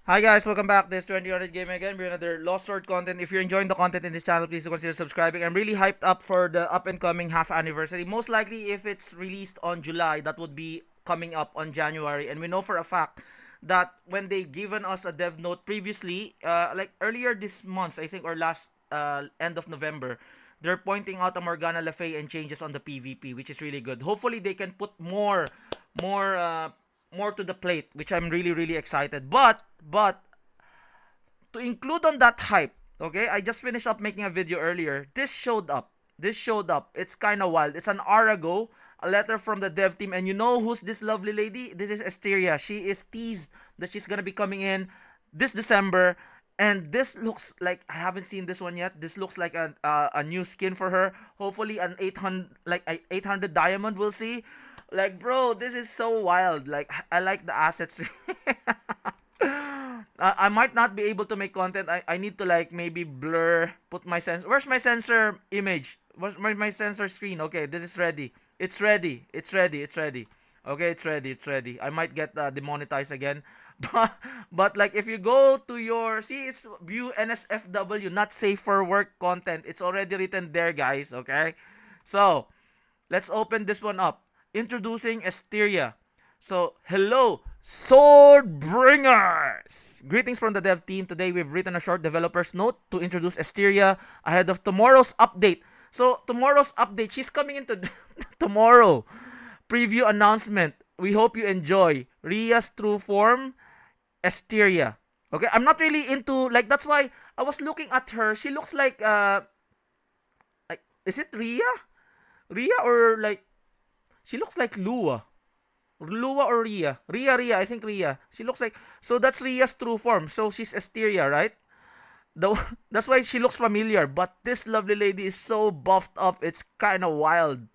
Hi guys, welcome back. This is 2000 Game again. We're another Lost Sword content. If you're enjoying the content in this channel, please do consider subscribing. I'm really hyped up for the up and coming half anniversary. Most likely, if it's released on July, that would be coming up on January. And we know for a fact that when they given us a dev note previously, like earlier this month, I think, or last end of November, they're pointing out a Morgana Le Fay and changes on the PvP, which is really good. Hopefully, they can put more, uh, more to the plate, which I'm really excited. But to include on that hype, okay, I just finished up making a video earlier. This showed up. It's kind of wild. It's an hour ago. A letter from the dev team, and you know who's this lovely lady? This is Asteria. She is teased that she's gonna be coming in this December, and this looks like I haven't seen this one yet. This looks like a new skin for her. Hopefully, an 800 diamond. We'll see. Like, bro, this is so wild. Like, I like the assets. I might not be able to make content. I need to like maybe blur, put my sensor. Where's my sensor image? Where's my sensor screen? Okay, this is ready. It's ready. It's ready. Okay, it's ready. I might get demonetized again. But like if you go to your see it's view NSFW, not safe for work content. It's already written there, guys, okay? So, let's open this one up. Introducing Asteria. So, hello, Swordbringers! Greetings from the dev team. Today, we've written a short developer's note to introduce Asteria ahead of tomorrow's update. So, tomorrow's update, she's coming into tomorrow. Preview announcement. We hope you enjoy. Ria's true form, Asteria. Okay, I'm not really into, like, that's why I was looking at her. She looks like is it Ria? Ria or like, she looks like Lua. Lua or Ria? Ria, I think Ria. She looks like, so that's Ria's true form. So she's Asteria, right? The, that's why she looks familiar. But this lovely lady is so buffed up. It's kind of wild.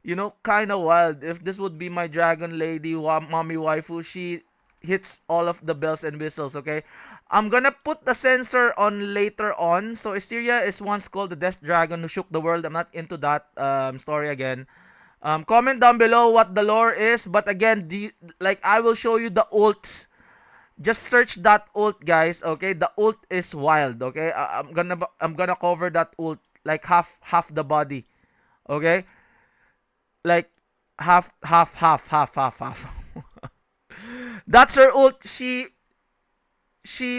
You know, kind of wild. If this would be my dragon lady, mommy waifu, she hits all of the bells and whistles, okay? I'm gonna put the sensor on later on. So Asteria is once called the Death Dragon who shook the world. I'm not into that story again. Comment down below what the lore is. But again, like I will show you the ult. Just search that ult, guys. Okay, the ult is wild. Okay, I'm gonna cover that ult like half the body. Okay, like half. That's her ult. She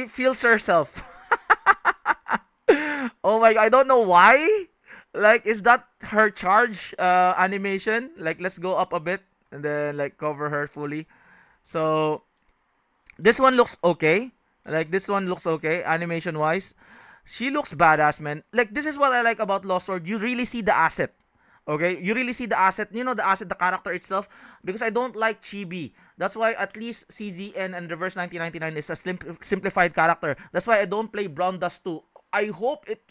feels herself. Oh my god, I don't know why. Like, is that her charge animation? Like, let's go up a bit and then like cover her fully. So this one looks okay. Like this one looks okay animation wise. She looks badass, man. Like this is what I like about Lost Sword. You really see the asset. Okay, you really see the asset. You know the asset, the character itself. Because I don't like chibi. That's why at least CZN and Reverse 1999 is a simplified character. That's why I don't play Brown Dust 2. I hope it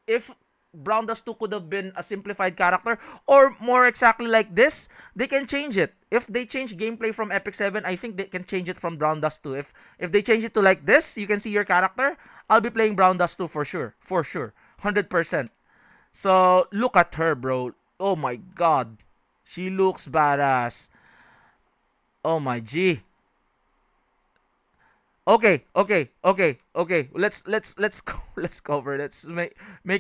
if Brown Dust 2 could have been a simplified character or more exactly like this, they can change it. If they change gameplay from Epic 7, I think they can change it from Brown Dust 2. If they change it to like this, you can see your character, I'll be playing Brown Dust 2 for sure. For sure. 100%. So, look at her, bro. Oh my god. She looks badass. Oh my G. Okay. Let's go. Let's cover. Let's make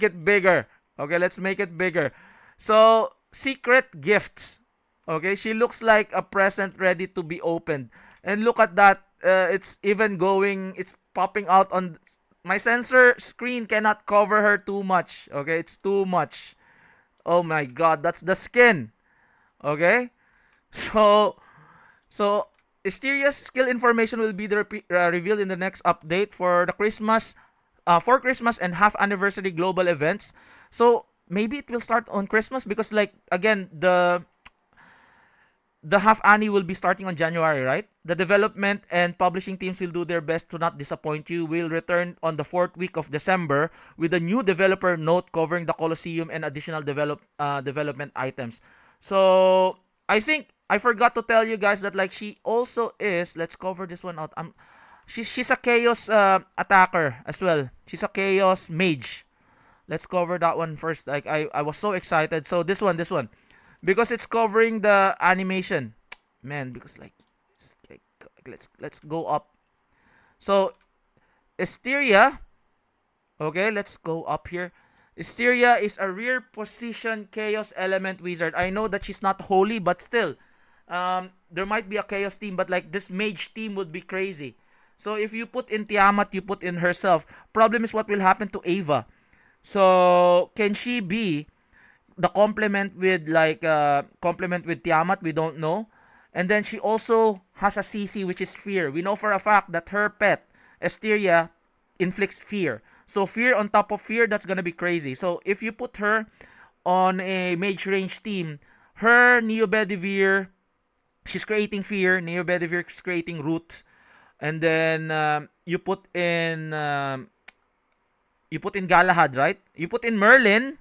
it bigger. Okay, let's make it bigger. So, secret gift. Okay, she looks like a present ready to be opened. And look at that. It's even going. It's popping out on my sensor screen. Cannot cover her too much. Okay, it's too much. Oh my god, that's the skin. Okay, so so, Asteria's skill information will be revealed in the next update for Christmas and half anniversary global events. So maybe it will start on Christmas because, like, again, the half annie will be starting on January, right? The development and publishing teams will do their best to not disappoint you. We'll return on the fourth week of December with a new developer note covering the Colosseum and additional development items. So I think I forgot to tell you guys that like she also is. Let's cover this one out. She's a chaos attacker as well. She's a chaos mage. Let's cover that one first. Like I was so excited. So this one because it's covering the animation, man. Because like let's go up. So Esteria, okay, let's go up here. Esteria is a rear position chaos element wizard. I know that she's not holy, but still, there might be a chaos team, but like this mage team would be crazy. So if you put in Tiamat, you put in herself. Problem is what will happen to Ava. So can she be the complement with Tiamat? We don't know. And then she also has a CC, which is fear. We know for a fact that her pet Esteria inflicts fear. So fear on top of fear, that's gonna be crazy. So if you put her on a mage range team, her Neo Bedivere, she's creating fear. Neo Bedivere is creating root, and then you put in Galahad, right? You put in Merlin.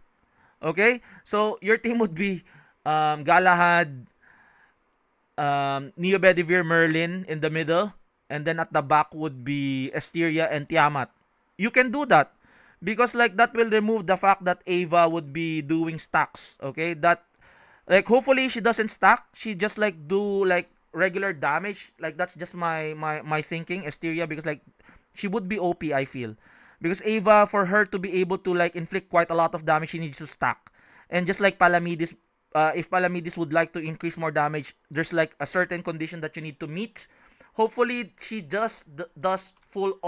Okay, so your team would be Galahad, Neo Bedivere, Merlin in the middle, and then at the back would be Esteria and Tiamat. You can do that because like that will remove the fact that Ava would be doing stacks. Okay, that like hopefully she doesn't stack. She just like do like regular damage. Like that's just my thinking, Esteria, because like she would be OP. I feel because Ava, for her to be able to like inflict quite a lot of damage, she needs to stack. And just like Palamidis, if Palamidis would like to increase more damage, there's like a certain condition that you need to meet. Hopefully, she just does full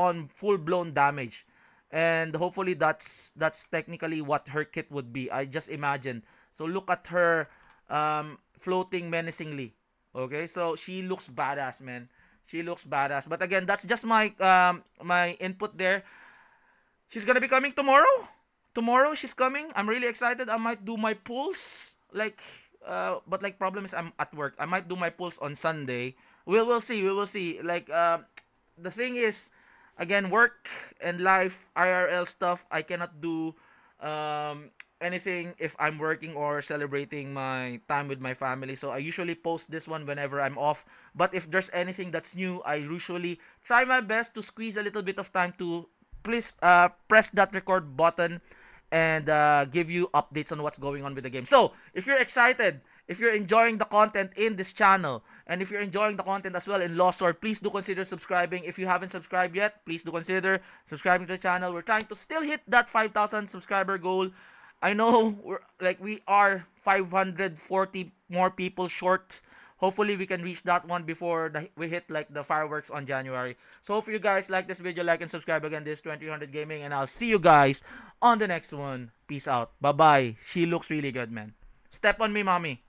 blown damage, and hopefully that's technically what her kit would be. I just imagine. So look at her, floating menacingly. Okay, so she looks badass, man. She looks badass. But again, that's just my input there. She's gonna be coming tomorrow. Tomorrow she's coming. I'm really excited. I might do my pulls. But like problem is I'm at work. I might do my pulls on Sunday. We'll see. We will see. The thing is, again, work and life, IRL stuff. I cannot do anything if I'm working or celebrating my time with my family. So I usually post this one whenever I'm off. But if there's anything that's new, I usually try my best to squeeze a little bit of time to please press that record button and give you updates on what's going on with the game. So, if you're excited, if you're enjoying the content in this channel, and if you're enjoying the content as well in Lost Sword, please do consider subscribing. If you haven't subscribed yet, please do consider subscribing to the channel. We're trying to still hit that 5,000 subscriber goal. I know we are 540 more people short. Hopefully we can reach that one before we hit like the fireworks on January. So hope you guys like this video, like and subscribe again. This is 2000 Gaming, and I'll see you guys on the next one. Peace out. Bye bye. She looks really good, man. Step on me, mommy.